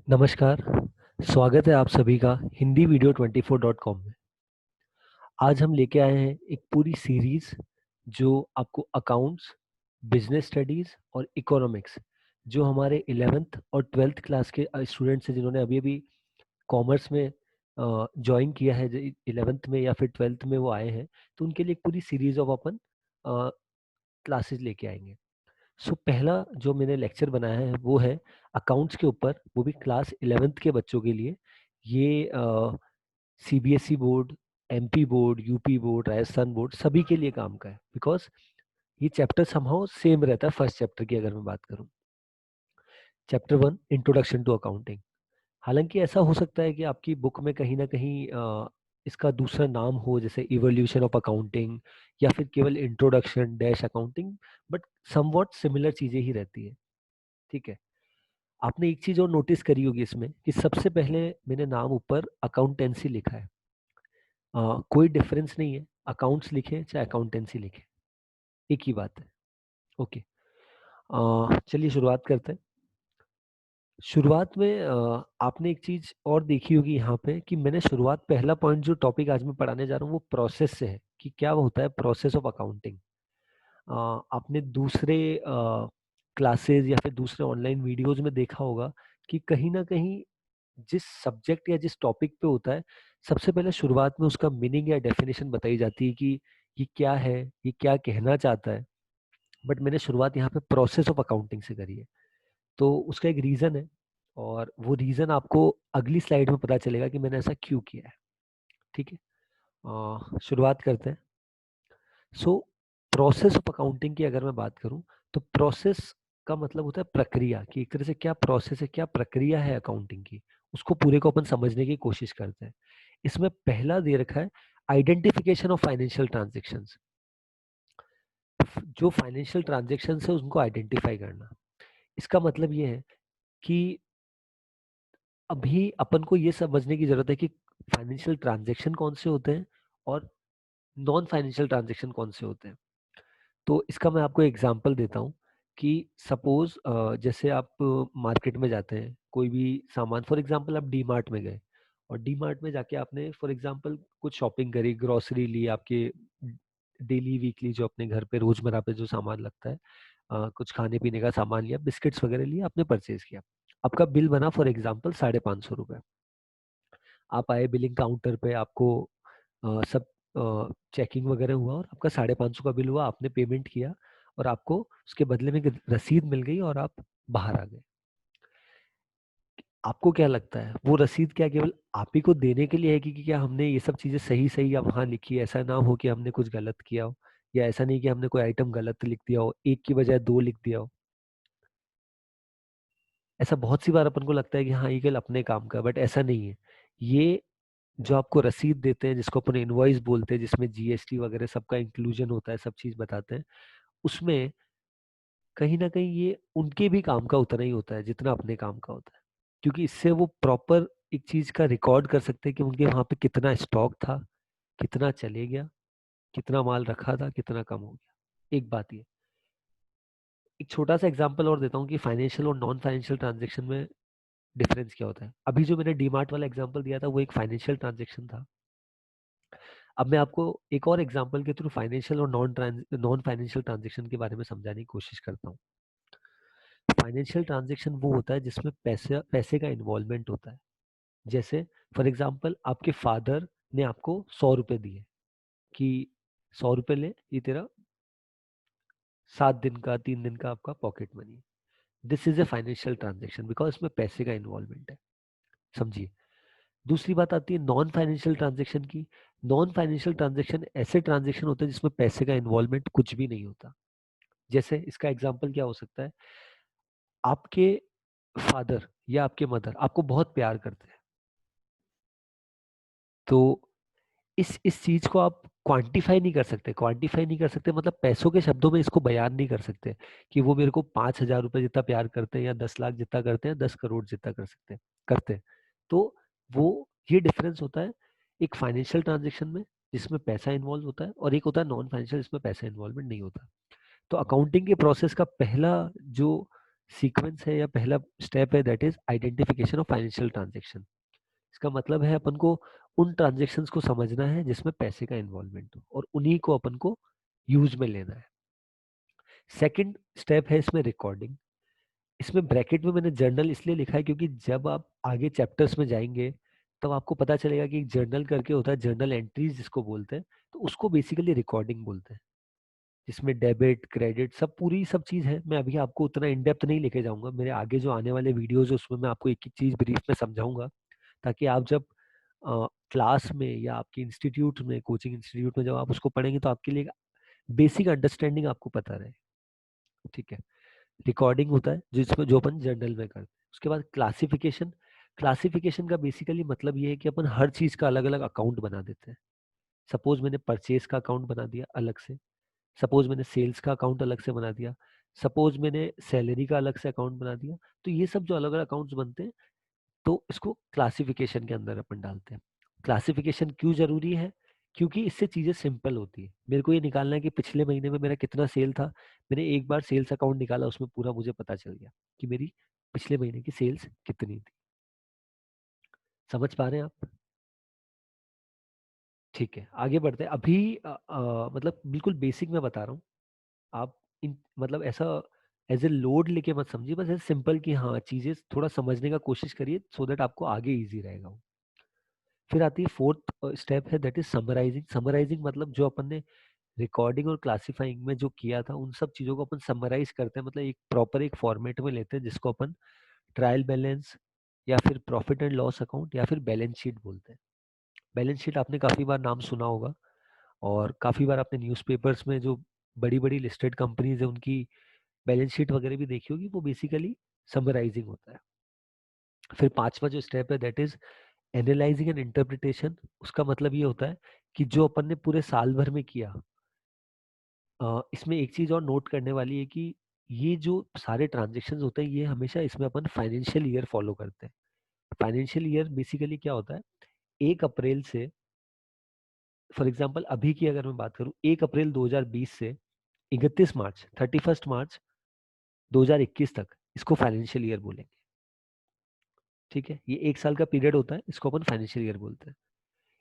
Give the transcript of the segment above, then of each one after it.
नमस्कार, स्वागत है आप सभी का हिंदी वीडियो 24.com में। आज हम लेके आए हैं एक पूरी सीरीज जो आपको अकाउंट्स, बिजनेस स्टडीज और इकोनॉमिक्स जो हमारे 11th और 12th क्लास के स्टूडेंट्स हैं जिन्होंने अभी अभी कॉमर्स में ज्वाइन किया है, 11th में या फिर 12th में वो आए हैं, तो उनके लिए एक पूरी सीरीज ऑफ अपन क्लासेस लेके आएंगे। सो पहला जो मैंने लेक्चर बनाया है वो है अकाउंट्स के ऊपर, वो भी क्लास 11th के बच्चों के लिए। ये CBSE board, MP board, UP board, Rajasthan board सभी के लिए काम का है, बिकॉज ये चैप्टर समहाउ सेम रहता है। फर्स्ट चैप्टर की अगर मैं बात करूं, चैप्टर 1 इंट्रोडक्शन टू अकाउंटिंग। हालांकि ऐसा हो सकता है कि आपकी बुक में कहीं ना कहीं इसका दूसरा नाम हो, जैसे इवोल्यूशन ऑफ अकाउंटिंग या फिर केवल introduction dash accounting, but somewhat similar चीजें ही रहती है। ठीक है। आपने एक चीज और नोटिस करी होगी इसमें कि सबसे पहले मैंने नाम ऊपर अकाउंटेंसी लिखा है। कोई डिफरेंस नहीं है, अकाउंट्स लिखे चाहे अकाउंटेंसी लिखे, एक ही बात है। ओके। चलिए शुरुआत करते हैं। शुरुआत में आपने एक चीज और देखी होगी यहाँ पे कि मैंने शुरुआत, पहला पॉइंट जो टॉपिक आज मैं पढ़ाने जा रहा हूँ वो प्रोसेस से है कि क्या होता है प्रोसेस ऑफ अकाउंटिंग। आपने दूसरे क्लासेस या फिर दूसरे ऑनलाइन वीडियोज में देखा होगा कि कहीं ना कहीं जिस सब्जेक्ट या जिस टॉपिक पे होता है, सबसे पहले शुरुआत में उसका मीनिंग या डेफिनेशन बताई जाती है कि ये क्या है, ये क्या कहना चाहता है। बट मैंने शुरुआत यहाँ पे प्रोसेस ऑफ अकाउंटिंग से करी है, तो उसका एक रीजन है, और वो रीजन आपको अगली स्लाइड में पता चलेगा कि मैंने ऐसा क्यों किया है। ठीक है। शुरुआत करते हैं। सो प्रोसेस ऑफ अकाउंटिंग की अगर मैं बात करूं, तो प्रोसेस का मतलब होता है प्रक्रिया, कि एक तरह से क्या प्रोसेस है, क्या प्रक्रिया है अकाउंटिंग की, उसको पूरे को अपन समझने की कोशिश करते हैं। इसमें पहला दे रखा है आइडेंटिफिकेशन ऑफ फाइनेंशियल ट्रांजेक्शंस। जो फाइनेंशियल ट्रांजेक्शंस है उनको आइडेंटिफाई करना। इसका मतलब ये है कि अभी अपन को ये समझने की जरूरत है कि फाइनेंशियल ट्रांजेक्शन कौन से होते हैं और नॉन फाइनेंशियल ट्रांजेक्शन कौन से होते हैं। तो इसका मैं आपको एग्जांपल देता हूँ कि सपोज जैसे आप मार्केट में जाते हैं, कोई भी सामान, फॉर एग्जांपल आप डी मार्ट में गए, और डी मार्ट में जाके आपने फॉर एग्जांपल कुछ शॉपिंग करी, ग्रोसरी ली, आपके डेली वीकली जो अपने घर पे रोजमर्रा पे जो सामान लगता है, कुछ खाने पीने का सामान लिया, बिस्किट्स वगैरह लिए, आपने परचेज किया। आपका बिल बना फॉर एग्जाम्पल 550 रुपये। आप आए बिलिंग काउंटर पे, आपको सब चेकिंग वगैरह हुआ और आपका 550 का बिल हुआ, आपने पेमेंट किया और आपको उसके बदले में एक रसीद मिल गई और आप बाहर आ गए। आपको क्या लगता है वो रसीद क्या केवल आप ही को देने के लिए है कि क्या हमने ये सब चीजें सही सही या वहां लिखी है, ऐसा ना हो कि हमने कुछ गलत किया हो, या ऐसा नहीं कि हमने कोई आइटम गलत लिख दिया हो, एक की बजाय दो लिख दिया हो। ऐसा बहुत सी बार अपन को लगता है कि हाँ ये केवल अपने काम का, बट ऐसा नहीं है। ये जो आपको रसीद देते हैं, जिसको अपन इनवॉइस बोलते हैं, जिसमें जीएसटी वगैरह सबका इंक्लूजन होता है, सब चीज बताते हैं, उसमें कहीं ना कहीं ये उनके भी काम का उतना ही होता है जितना अपने काम का होता है, क्योंकि इससे वो प्रॉपर एक चीज का रिकॉर्ड कर सकते हैं कि उनके वहां पे कितना स्टॉक था, कितना चले गया, कितना माल रखा था, कितना कम हो गया। एक बात ये, एक छोटा सा एग्जांपल और देता हूँ कि फाइनेंशियल और नॉन फाइनेंशियल ट्रांजेक्शन में डिफरेंस क्या होता है। अभी जो मैंने डीमार्ट वाला एग्जांपल दिया था वो एक फाइनेंशियल ट्रांजेक्शन था। अब मैं आपको एक और एग्जांपल के थ्रू फाइनेंशियल और नॉन फाइनेंशियल ट्रांजेक्शन के बारे में समझाने की कोशिश करता हूँ। फाइनेंशियल ट्रांजेक्शन वो होता है जिसमें पैसे पैसे का इन्वॉल्वमेंट होता है। जैसे फॉर एग्जांपल आपके फादर ने आपको 100 रुपए दिए कि 100 रुपए ले, ये तेरा 7 दिन का 3 दिन का आपका pocket money. This is a financial transaction because इसमें पैसे का इन्वॉल्वमेंट है। समझिए। दूसरी बात आती है नॉन फाइनेंशियल ट्रांजेक्शन की। नॉन फाइनेंशियल ट्रांजेक्शन ऐसे ट्रांजेक्शन होते हैं जिसमें पैसे का इन्वॉल्वमेंट कुछ भी नहीं होता। जैसे इसका एग्जांपल क्या हो सकता है, आपके फादर या आपके मदर आपको बहुत प्यार करते हैं, तो इस चीज को आप क्वांटिफाई नहीं कर सकते। क्वांटिफाई नहीं कर सकते मतलब पैसों के शब्दों में इसको बयान नहीं कर सकते कि वो मेरे को 5,000 रुपए जितना प्यार करते हैं, या 10 लाख जितना करते हैं, 10 करोड़ जितना कर सकते हैं, करते हैं। तो वो ये डिफरेंस होता है एक फाइनेंशियल ट्रांजेक्शन में जिसमें पैसा इन्वॉल्व होता है, और एक होता है नॉन फाइनेंशियल जिसमें पैसा इन्वॉल्वमेंट नहीं होता। तो अकाउंटिंग के प्रोसेस का पहला जो सीक्वेंस है या पहला स्टेप है that is identification of financial transaction. इसका मतलब है अपन को उन ट्रांजेक्शन्स को समझना है जिसमें पैसे का इन्वॉल्वमेंट हो और उन्हीं को अपन को यूज में लेना है। सेकंड स्टेप है इसमें रिकॉर्डिंग। इसमें ब्रैकेट में मैंने जर्नल इसलिए लिखा है क्योंकि जब आप आगे चैप्टर्स में जाएंगे तब आपको पता चलेगा कि एक जर्नल करके होता है, जर्नल एंट्रीज जिसको बोलते हैं, तो उसको बेसिकली रिकॉर्डिंग बोलते हैं, जिसमें डेबिट क्रेडिट सब पूरी सब चीज है। मैं अभी आपको उतना इन डेप्थ नहीं लेके जाऊंगा, मेरे आगे जो आने वाले वीडियोज है उसमें मैं आपको एक एक चीज ब्रीफ में समझाऊंगा, ताकि आप जब क्लास में या आपके इंस्टीट्यूट में, कोचिंग इंस्टीट्यूट में जब आप उसको पढ़ेंगे तो आपके लिए बेसिक अंडरस्टैंडिंग आपको पता रहे। ठीक है, रिकॉर्डिंग होता है जिसमें जो अपन जर्नल में करते हैं। उसके बाद क्लासिफिकेशन। क्लासिफिकेशन का बेसिकली मतलब ये है कि अपन हर चीज का अलग अलग अकाउंट बना देते हैं। सपोज मैंने परचेज का अकाउंट बना दिया अलग से, सपोज मैंने सेल्स का अकाउंट अलग से बना दिया, सपोज मैंने सैलरी का अलग से अकाउंट बना दिया। तो ये सब जो अलग अलग अकाउंट्स बनते हैं, तो इसको क्लासिफिकेशन के अंदर अपन डालते हैं। क्लासिफिकेशन क्यों जरूरी है? क्योंकि इससे चीजें सिंपल होती है। मेरे को ये निकालना है कि पिछले महीने में मेरा कितना सेल था। मैंने एक बार सेल्स अकाउंट निकाला, उसमें पूरा मुझे पता चल गया कि मेरी पिछले महीने की सेल्स कितनी थी। समझ पा रहे हैं आप? ठीक है, आगे बढ़ते हैं। अभी मतलब बिल्कुल बेसिक मैं बता रहा हूँ। आप इन मतलब ऐसा एज ए लोड लेके मत समझिए, बस ऐसे सिंपल कि हाँ चीजें थोड़ा समझने का कोशिश करिए सो दैट आपको आगे इजी रहेगा वो। फिर आती है फोर्थ स्टेप है दैट इज समराइजिंग। समराइजिंग मतलब जो अपन ने रिकॉर्डिंग और क्लासिफाइंग में जो किया था उन सब चीजों को अपन समराइज करते हैं, मतलब एक प्रॉपर एक फॉर्मेट में लेते हैं, जिसको अपन ट्रायल बैलेंस या फिर प्रॉफिट एंड लॉस अकाउंट या फिर बैलेंस शीट बोलते हैं। बैलेंस शीट आपने काफी बार नाम सुना होगा, और काफी बार आपने न्यूज़पेपर्स में जो बड़ी बड़ी लिस्टेड कंपनीज है उनकी बैलेंस शीट वगैरह भी देखी होगी। वो बेसिकली समराइजिंग होता है। फिर पांचवा जो स्टेप है that is analysing and interpretation. उसका मतलब ये होता है कि जो अपन ने पूरे साल भर में किया, इसमें एक चीज और नोट करने वाली है कि ये जो सारे ट्रांजेक्शन होते हैं ये हमेशा इसमें अपन फाइनेंशियल ईयर फॉलो करते हैं। फाइनेंशियल ईयर बेसिकली क्या होता है? 1 अप्रैल से, फॉर एग्जांपल अभी की अगर मैं बात करूं, 1 अप्रैल 2020 से 31 मार्च, 31 मार्च 2021 तक, इसको फाइनेंशियल ईयर बोलेंगे। ठीक है, ये 1 साल का पीरियड होता है, इसको अपन फाइनेंशियल ईयर बोलते हैं।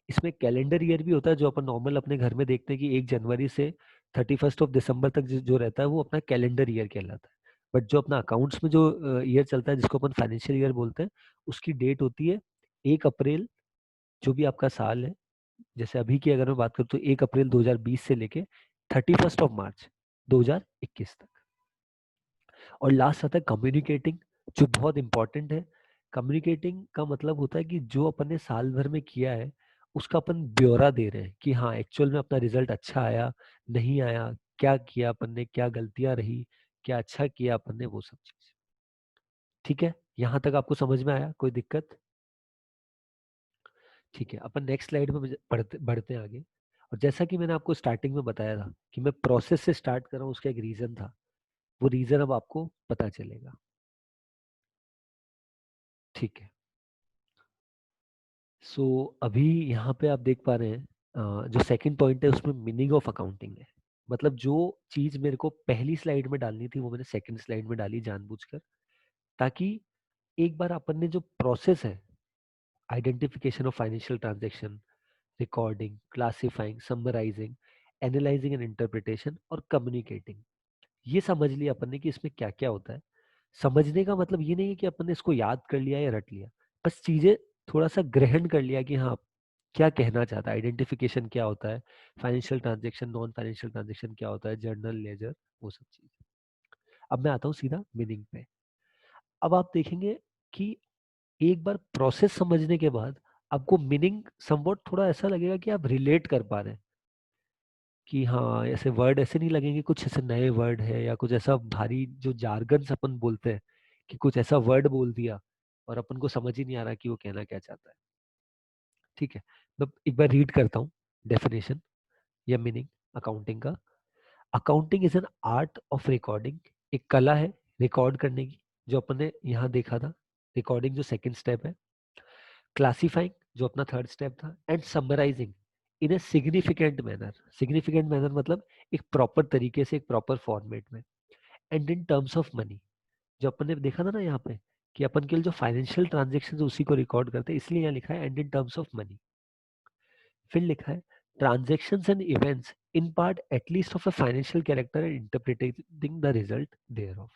इसमें कैलेंडर ईयर भी होता है, जो अपन नॉर्मल अपने घर में देखते हैं कि 1 जनवरी से 31 दिसंबर तक जो रहता है वो अपना कैलेंडर ईयर कहलाता है। बट जो अपना अकाउंट्स में जो ईयर चलता है जिसको अपन फाइनेंशियल ईयर बोलते हैं, उसकी डेट होती है 1 अप्रैल, जो भी आपका साल है। जैसे अभी की अगर मैं बात करूँ तो 1 अप्रैल 2020 से लेके 31 मार्च 2021 तक। और लास्ट आता है कम्युनिकेटिंग, जो बहुत इंपॉर्टेंट है। कम्युनिकेटिंग का मतलब होता है कि जो अपन ने साल भर में किया है उसका अपन ब्यौरा दे रहे हैं कि हाँ एक्चुअल में अपना रिजल्ट अच्छा आया, नहीं आया, क्या किया अपन ने, क्या गलतियां रही, क्या अच्छा किया अपन ने, वो सब चीज। ठीक है, यहाँ तक आपको समझ में आया? कोई दिक्कत? ठीक है, अपन नेक्स्ट स्लाइड में बढ़ते बढ़ते हैं आगे। और जैसा कि मैंने आपको स्टार्टिंग में बताया था कि मैं प्रोसेस से स्टार्ट कर रहा हूँ, उसका एक रीजन था। वो रीजन अब आपको पता चलेगा। ठीक है, सो अभी यहाँ पे आप देख पा रहे हैं, जो सेकंड पॉइंट है उसमें मीनिंग ऑफ अकाउंटिंग है। मतलब जो चीज मेरे को पहली स्लाइड में डालनी थी वो मैंने सेकंड स्लाइड में डाली जानबूझकर, ताकि एक बार अपन ने जो प्रोसेस है, identification of financial transaction, recording, classifying, summarising, analysing and interpretation और कम्युनिकेटिंग, ये समझ लिया अपन ने कि इसमें क्या क्या होता है। समझने का मतलब ये नहीं है कि अपन ने इसको याद कर लिया या रट लिया, बस चीजें थोड़ा सा ग्रहण कर लिया कि हाँ क्या कहना चाहता है, आइडेंटिफिकेशन क्या होता है, financial transaction, non financial transaction क्या होता है, जर्नल लेजर, वो सब चीज। अब मैं आता हूँ सीधा मीनिंग पे। अब आप देखेंगे कि एक बार प्रोसेस समझने के बाद आपको मीनिंग समवॉट थोड़ा ऐसा लगेगा कि आप रिलेट कर पा रहे हैं कि हाँ ऐसे वर्ड ऐसे नहीं लगेंगे, कुछ ऐसे नए वर्ड है या कुछ ऐसा भारी जो जार्गन अपन बोलते हैं कि कुछ ऐसा वर्ड बोल दिया और अपन को समझ ही नहीं आ रहा कि वो कहना क्या चाहता है। ठीक है, मैं एक बार रीड करता हूँ डेफिनेशन या मीनिंग अकाउंटिंग का। Accounting is an art of recording. एक कला है रिकॉर्ड करने की, जो अपन ने यहाँ देखा था। रिकॉर्डिंग जो सेकंड स्टेप है, क्लासिफाइंग जो अपना थर्ड स्टेप था, and summarising in a significant manner. Significant manner मतलब एक प्रॉपर तरीके से, एक प्रॉपर फॉर्मेट में, and in terms of money, जो अपन ने देखा था ना यहाँ पे कि अपन के लिए जो फाइनेंशियल ट्रांजेक्शन उसी को रिकॉर्ड करते हैं, इसलिए यहाँ लिखा है and in terms of money. फिर लिखा है transactions and events in part at least of a financial character and interpreting the result thereof.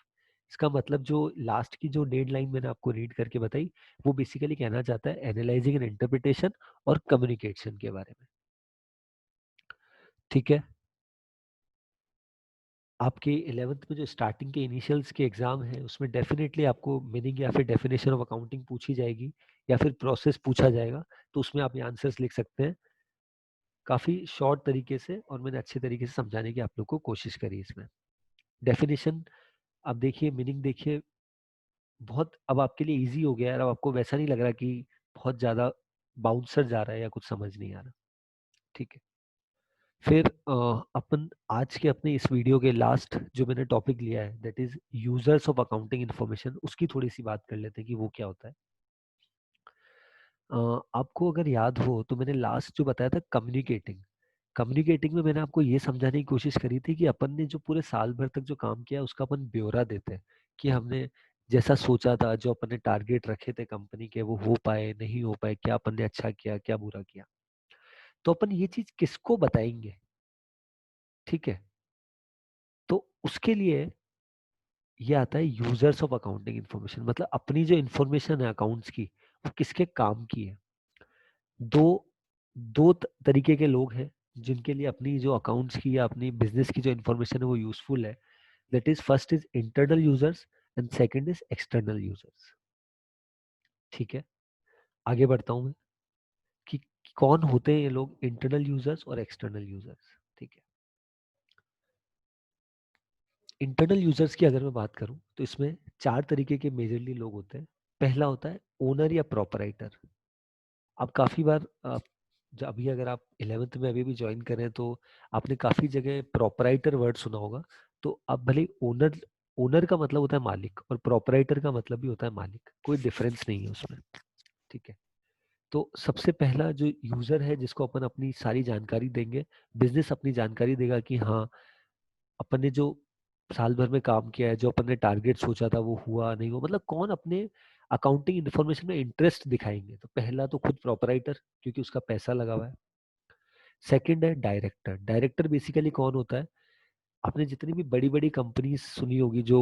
इसका मतलब जो लास्ट की जो डेडलाइन मैंने आपको रीड करके बताई, वो बेसिकली कहना चाहता है एनालाइजिंग एंड इंटरप्रिटेशन और कम्युनिकेशन के बारे में। ठीक है, आपके 11th में जो स्टार्टिंग के इनिशियल्स के एग्जाम है उसमें डेफिनेटली आपको मीनिंग या फिर डेफिनेशन ऑफ अकाउंटिंग पूछी जाएगी या फिर प्रोसेस पूछा जाएगा, तो उसमें आप ये आंसर्स लिख सकते हैं काफी शॉर्ट तरीके से, और मैंने अच्छे तरीके से समझाने की आप लोग को कोशिश करी इसमें। डेफिनेशन अब देखिए, मीनिंग देखिए, बहुत अब आपके लिए इजी हो गया है। अब आपको वैसा नहीं लग रहा कि बहुत ज्यादा बाउंसर जा रहा है या कुछ समझ नहीं आ रहा। ठीक है, फिर अपन आज के अपने इस वीडियो के लास्ट जो मैंने टॉपिक लिया है that is users of accounting information, उसकी थोड़ी सी बात कर लेते हैं कि वो क्या होता है। आपको अगर याद हो तो मैंने लास्ट जो बताया था कम्युनिकेटिंग, कम्युनिकेटिंग में मैंने आपको ये समझाने की कोशिश करी थी कि अपन ने जो पूरे साल भर तक जो काम किया उसका अपन ब्यौरा देते हैं कि हमने जैसा सोचा था, जो अपन ने टारगेट रखे थे कंपनी के, वो हो पाए नहीं हो पाए, क्या अपन ने अच्छा किया क्या बुरा किया। तो अपन ये चीज किसको बताएंगे? ठीक है, तो उसके लिए ये आता है यूजर्स ऑफ अकाउंटिंग इन्फॉर्मेशन, मतलब अपनी जो इन्फॉर्मेशन है अकाउंट्स की, वो किसके काम की है। दो दो तरीके के लोग हैं जिनके लिए अपनी जो अकाउंट्स की या अपनी बिजनेस की जो इन्फॉर्मेशन है वो यूजफुल है। That is first is internal users and second is external users. ठीक है, आगे बढ़ता हूं मैं कि कौन होते हैं ये लोग, इंटरनल यूजर्स और एक्सटर्नल यूजर्स। ठीक है, इंटरनल यूजर्स की अगर मैं बात करूं तो इसमें चार तरीके के मेजरली लोग होते हैं। पहला होता है ओनर या प्रोपराइटर। अब काफी बार जब अभी अगर आप 11th में अभी भी ज्वाइन करें तो आपने काफी जगह प्रोपराइटर वर्ड सुना होगा। तो अब भले ओनर, ओनर का मतलब होता है मालिक और प्रोपराइटर का मतलब भी होता है मालिक, कोई डिफरेंस नहीं है उसमें। ठीक है, तो सबसे पहला जो यूजर है जिसको अपन अपनी सारी जानकारी देंगे, बिजनेस अपनी जानकारी देगा कि हाँ अपन ने जो साल भर में काम किया है, जो अपन ने टारगेट सोचा था वो हुआ नहीं हुआ, मतलब कौन अपने अकाउंटिंग इन्फॉर्मेशन में इंटरेस्ट दिखाएंगे। तो पहला तो खुद प्रोपराइटर, क्योंकि उसका पैसा लगा हुआ है। सेकंड है डायरेक्टर। डायरेक्टर बेसिकली कौन होता है, आपने जितनी भी बड़ी बड़ी कंपनीज सुनी होगी जो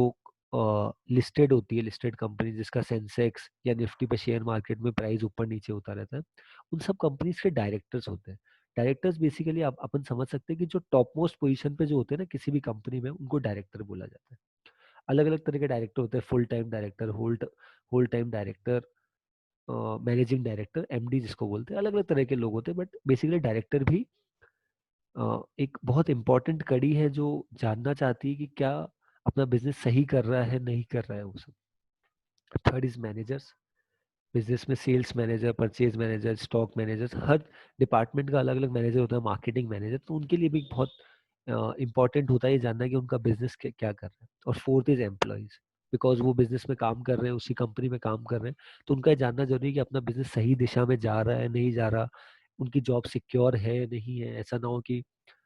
लिस्टेड होती है, लिस्टेड कंपनी जिसका सेंसेक्स या निफ्टी पे शेयर मार्केट में प्राइस ऊपर नीचे होता रहता है, उन सब कंपनीज के डायरेक्टर्स होते हैं। डायरेक्टर्स बेसिकली आप अपन समझ सकते हैं कि जो टॉप मोस्ट पोजीशन पे जो होते हैं ना किसी भी कंपनी में, उनको डायरेक्टर बोला जाता है। अलग अलग तरह के डायरेक्टर होते हैं, full time director, whole time director, managing director, MD जिसको बोलते हैं, अलग अलग तरह के लोग होते हैं। बट बेसिकली डायरेक्टर भी एक बहुत इंपॉर्टेंट कड़ी है जो जानना चाहती है कि क्या अपना बिजनेस सही कर रहा है नहीं कर रहा है वो सब। Third is managers. बिजनेस में sales manager, purchase manager, stock manager, हर डिपार्टमेंट का अलग अलग मैनेजर होता है, मार्केटिंग मैनेजर, तो उनके लिए भी बहुत इंपॉर्टेंट होता है ये जानना कि उनका बिजनेस क्या कर रहा है। और फोर्थ इज एम्प्लॉयज, बिकॉज वो बिजनेस में काम कर रहे हैं, उसी कंपनी में काम कर रहे हैं, तो उनका ये जानना जरूरी है कि अपना बिजनेस सही दिशा में जा रहा है नहीं जा रहा, उनकी जॉब सिक्योर है नहीं है, ऐसा ना हो कि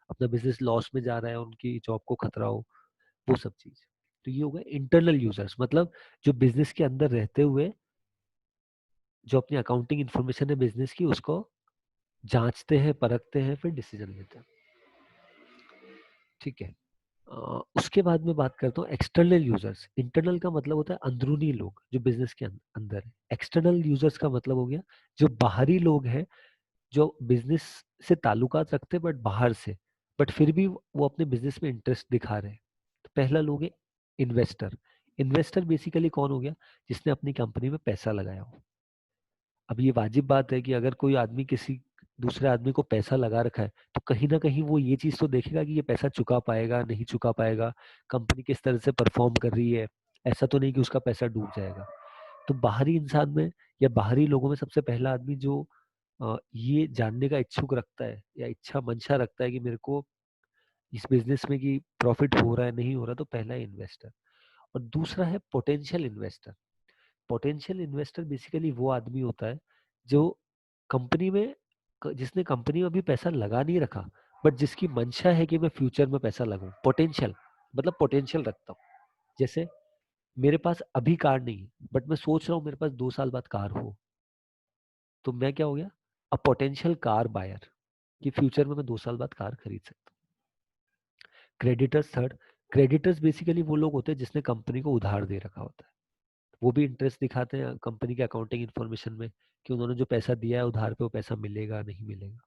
अपना बिजनेस लॉस में जा रहा है, उनकी जॉब को खतरा हो, वो सब चीज। तो ये हो गए इंटरनल यूजर्स, मतलब जो बिजनेस के अंदर रहते हुए जो अपनी अकाउंटिंग इन्फॉर्मेशन है बिजनेस की उसको जांचते हैं, परखते हैं, फिर डिसीजन लेते हैं। ठीक है, उसके बाद में बात करता हूँ एक्सटर्नल यूजर्स। इंटरनल का मतलब होता है अंदरूनी लोग जो बिजनेस के अंदर है। एक्सटर्नल यूजर्स का मतलब हो गया जो बाहरी लोग हैं, जो बिजनेस से ताल्लुकात रखते हैं बट बाहर से, बट फिर भी वो अपने बिजनेस में इंटरेस्ट दिखा रहे हैं। तो पहला लोग है इन्वेस्टर। इन्वेस्टर बेसिकली कौन हो गया, जिसने अपनी कंपनी में पैसा लगाया हो। अब ये वाजिब बात है कि अगर कोई आदमी किसी दूसरे आदमी को पैसा लगा रखा है तो कहीं ना कहीं वो ये चीज तो देखेगा कि ये पैसा चुका पाएगा नहीं चुका पाएगा, कंपनी किस तरह से परफॉर्म कर रही है, ऐसा तो नहीं कि उसका पैसा डूब जाएगा। तो बाहरी इंसान में या बाहरी लोगों में सबसे पहला आदमी जो ये जानने का इच्छुक रखता है या इच्छा मंशा रखता है कि मेरे को इस बिजनेस में कि प्रॉफिट हो रहा है नहीं हो रहा, तो पहला है इन्वेस्टर। और दूसरा है potential investor. Potential investor basically वो आदमी होता है जो कंपनी में जिसने कंपनी में अभी पैसा लगा नहीं रखा, बट जिसकी मंशा है कि मैं फ्यूचर में पैसा लगाऊं। पोटेंशियल मतलब पोटेंशियल रखता हूँ। जैसे मेरे पास अभी कार नहीं है, बट मैं सोच रहा हूँ मेरे पास 2 साल बाद कार हो, तो मैं क्या हो गया, अ पोटेंशियल कार बायर, कि फ्यूचर में मैं 2 साल बाद कार खरीद सकता हूँ। क्रेडिटर्स थर्ड, क्रेडिटर्स बेसिकली वो लोग होते हैं जिसने कंपनी को उधार दे रखा होता है, वो भी इंटरेस्ट दिखाते हैं कंपनी के अकाउंटिंग इन्फॉर्मेशन में कि उन्होंने जो पैसा दिया है उधार पे वो पैसा मिलेगा नहीं मिलेगा।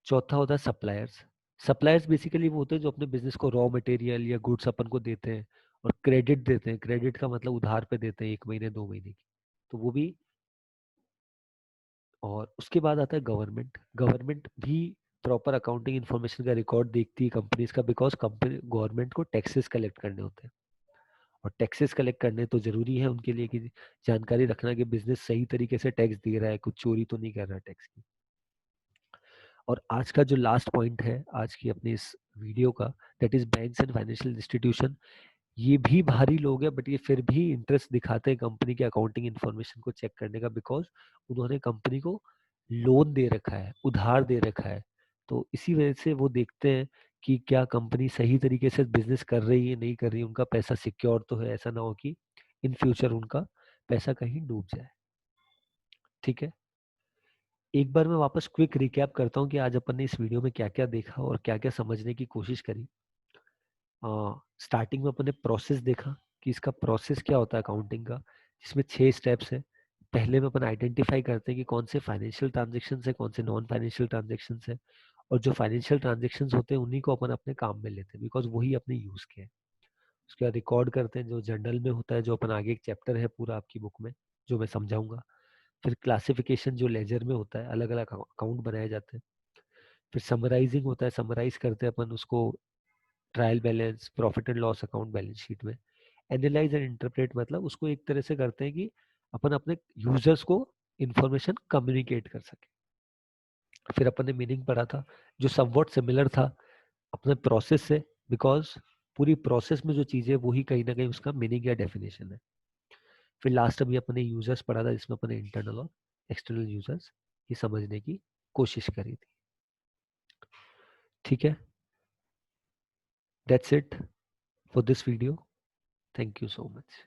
चौथा होता है सप्लायर्स। सप्लायर्स बेसिकली वो होते हैं जो अपने बिजनेस को रॉ मटेरियल या गुड्स अपन को देते हैं और क्रेडिट देते हैं, क्रेडिट का मतलब उधार पे देते हैं 1 महीने 2 महीने की, तो वो भी। और उसके बाद आता है गवर्नमेंट। गवर्नमेंट भी प्रॉपर अकाउंटिंग इन्फॉर्मेशन का रिकॉर्ड देखती है कंपनीज का, बिकॉज कंपनी गवर्नमेंट को टैक्सेस कलेक्ट करने होते हैं, और टैक्सेस कलेक्ट करने तो जरूरी है उनके लिए कि जानकारी रखना कि बिजनेस सही तरीके से टैक्स दे रहा है, कुछ चोरी तो नहीं कर रहा टैक्स की। और आज का जो लास्ट पॉइंट है आज की अपनी इस वीडियो का, that is banks and financial institution. ये भी भारी लोग हैं, बट ये फिर भी इंटरेस्ट दिखाते हैं कंपनी के अकाउंटिंग इन्फॉर्मेशन को चेक करने का, बिकॉज उन्होंने कंपनी को लोन दे रखा है, उधार दे रखा है, तो इसी वजह से वो देखते हैं कि क्या कंपनी सही तरीके से बिजनेस कर रही है नहीं कर रही है, उनका पैसा सिक्योर तो है, ऐसा ना हो कि इन फ्यूचर उनका पैसा कहीं डूब जाए। ठीक है, एक बार मैं वापस क्विक रिकैप करता हूँ कि आज अपन ने इस वीडियो में क्या क्या देखा और क्या क्या समझने की कोशिश करी। स्टार्टिंग में अपन ने प्रोसेस देखा कि इसका प्रोसेस क्या होता है अकाउंटिंग का, जिसमें 6 स्टेप्स है। पहले में अपन आइडेंटिफाई करते हैं कि कौन से फाइनेंशियल ट्रांजेक्शन है, कौन से नॉन फाइनेंशियल ट्रांजेक्शन है, और जो फाइनेंशियल ट्रांजेक्शन होते हैं उन्हीं को अपन अपने काम में लेते हैं, बिकॉज वही अपने यूज के हैं। उसके बाद रिकॉर्ड करते हैं जो जर्नल में होता है, जो अपन आगे एक चैप्टर है पूरा आपकी बुक में जो मैं समझाऊंगा। फिर क्लासिफिकेशन जो लेजर में होता है, अलग अलग अकाउंट बनाए जाते हैं। फिर समराइजिंग होता है, समराइज करते हैं अपन उसको trial balance, profit and loss account, balance sheet में। एनालाइज एंड इंटरप्रेट मतलब उसको एक तरह से करते हैं कि अपन अपने यूजर्स को इंफॉर्मेशन कम्युनिकेट कर सके। फिर अपन ने मीनिंग पढ़ा था जो समवॉट सिमिलर था अपने प्रोसेस से, बिकॉज पूरी प्रोसेस में जो चीज़ है वही कहीं ना कहीं उसका मीनिंग या डेफिनेशन है। फिर लास्ट अभी अपने यूजर्स पढ़ा था जिसमें अपने इंटरनल और एक्सटर्नल यूजर्स ये समझने की कोशिश करी थी। ठीक है, that's it for this video. Thank you so much.